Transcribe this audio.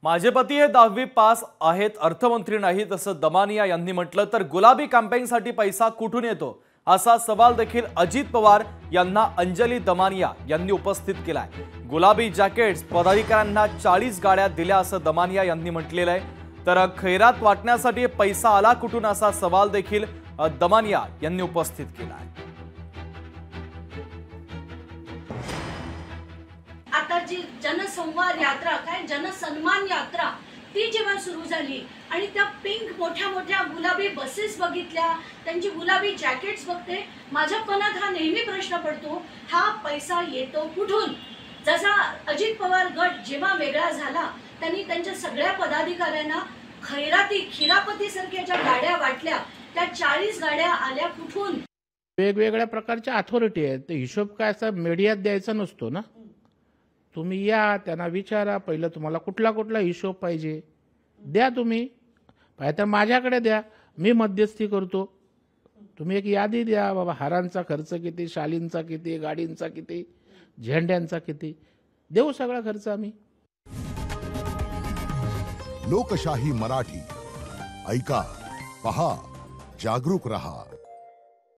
माझे पती हे 10वी पास आहेत, अर्थमंत्री नाहीत असं दमानिया यांनी म्हटलं तर गुलाबी कॅम्पेनिंगसाठी पैसा कुठून येतो असा सवाल देखील अजित पवार यांना अंजली दमानिया यांनी उपस्थित केलाय। गुलाबी जॅकेट्स पदाधिकाऱ्यांना 40 गाड्या दिल्या असं दमानिया यांनी म्हटलेलं आहे। तर खैरात वाटण्यासाठी पैसा आला कुठून असा सवाल देखील दमानिया यांनी उपस्थित केलाय। आता जी जनसंवाद यात्रा काय जनसन्मान यात्रा ती जेव्हा सुरू झाली आणि त्या पिंक मोठ्या मोठ्या गुलाबी बसेस बघितल्या, त्यांची गुलाबी जॅकेट्स बघते, माझ्या मनात हा नेहमी प्रश्न पडतो, हा पैसा येतो कुठून? जसा अजित पवार गट जेव्हा वेगळा झाला त्यांनी त्यांच्या सगळ्या पदाधिकाऱ्यांना खैराती खिरापती सारख्या ज्या गाड्या वाटल्या त्या 40 गाड्या आल्या कुठून? वेगवेगळ्या प्रकारच्या अथॉरिटी आहेत, ते हिशोब काय असा मीडियात द्यायचा नसतो ना। तुम्ही या त्यांना विचारा, पहिलं तुम्हाला कुठला कुठला हिशोब पाहिजे द्या, तुम्ही पाहिजे तर माझ्याकडे द्या, मी मध्यस्थी करतो। तुम्ही एक यादी द्या, बाबा हारांचा खर्च किती, शालींचा किती, गाडींचा किती, झेंड्यांचा किती, देऊ सगळा खर्च आम्ही। लोकशाही मराठी ऐका, पहा, जागरूक रहा।